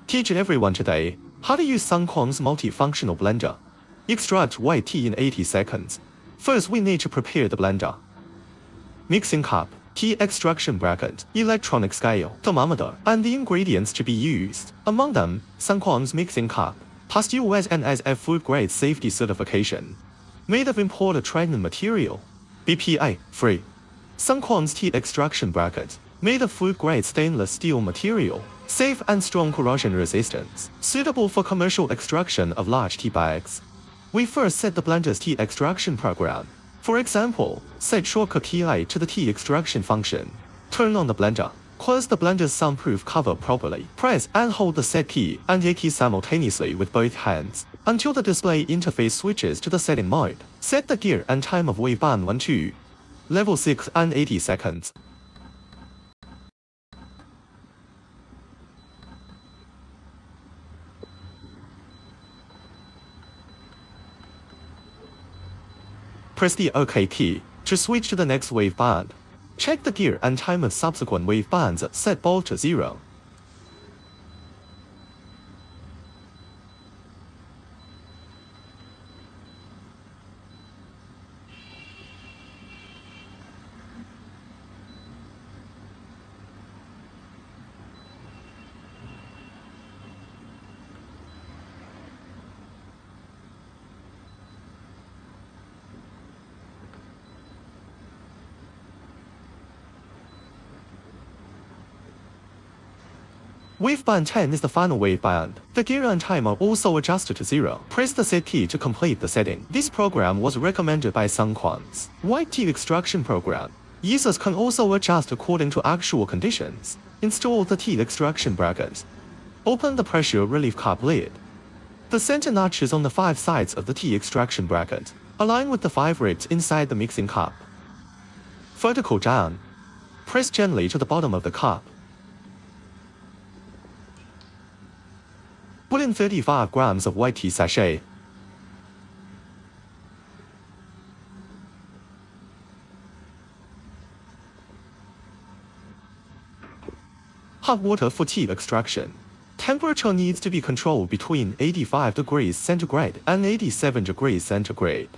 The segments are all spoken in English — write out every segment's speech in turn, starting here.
Teach everyone today how to use SUNKONZ multifunctional blender. Extract white tea in 80 seconds. First we need to prepare the blender. Mixing cup, tea extraction bracket, electronic scale, thermometer, and the ingredients to be used. Among them, SUNKONZ mixing cup, passed US NSF food grade safety certification. Made of imported China material. BPI, free. SUNKONZ tea extraction bracket, made of food grade stainless steel material. Safe and strong corrosion resistance, suitable for commercial extraction of large tea bags. We first set the blender's tea extraction program. For example, set shortcut key I to the tea extraction function. Turn on the blender. Close the blender's soundproof cover properly. Press and hold the set key and A key simultaneously with both hands until the display interface switches to the setting mode. Set the gear and time of wave band 1-2. Level 6 and 80 seconds. Press the OK key to switch to the next wave band. Check the gear and time of subsequent wave bands. Set both to 0. Wave band 10 is the final wave band. The gear and time are also adjusted to 0. Press the set key to complete the setting. This program was recommended by SUNKONZ White Tea Extraction Program. Users can also adjust according to actual conditions. Install the tea extraction bracket. Open the pressure relief cup lid. The center notches on the 5 sides of the tea extraction bracket align with the 5 ribs inside the mixing cup. Vertical down. Press gently to the bottom of the cup. Put in 35 grams of white tea sachet. Hot water for tea extraction. Temperature needs to be controlled between 85 degrees centigrade and 87 degrees centigrade.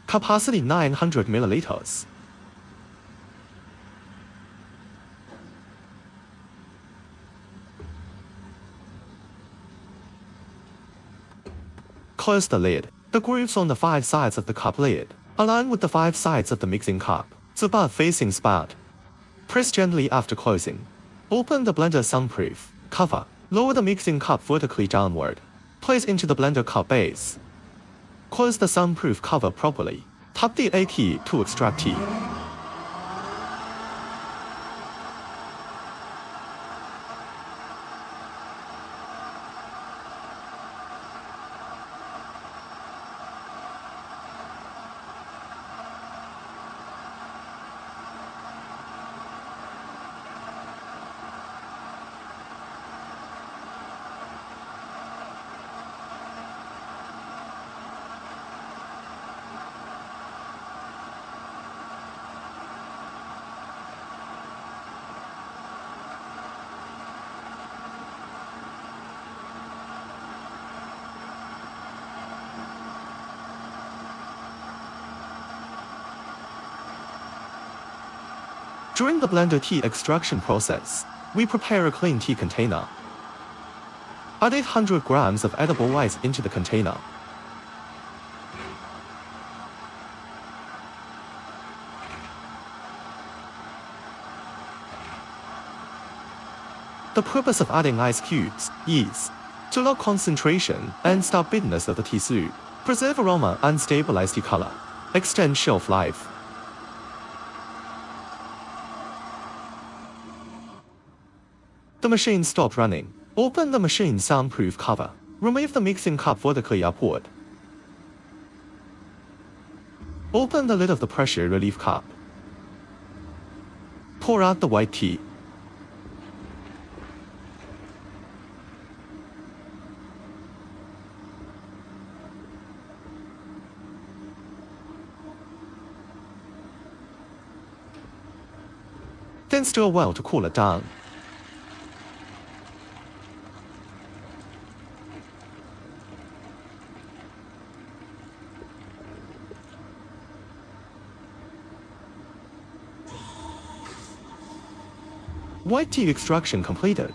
Capacity 900 milliliters. Close the lid. The grooves on the 5 sides of the cup lid align with the 5 sides of the mixing cup. The butt facing spout. Press gently after closing. Open the blender soundproof cover. Lower the mixing cup vertically downward. Place into the blender cup base. Close the soundproof cover properly. Tap the A key to extract tea. During the blender tea extraction process, we prepare a clean tea container. Add 800 grams of edible ice into the container. The purpose of adding ice cubes is to lock concentration and stop bitterness of the tea soup, preserve aroma and stabilize tea color, extend shelf life. The machine stopped running. Open the machine soundproof cover. Remove the mixing cup vertically upward. Open the lid of the pressure relief cup. Pour out the white tea. Then stir well to cool it down. White tea extraction completed.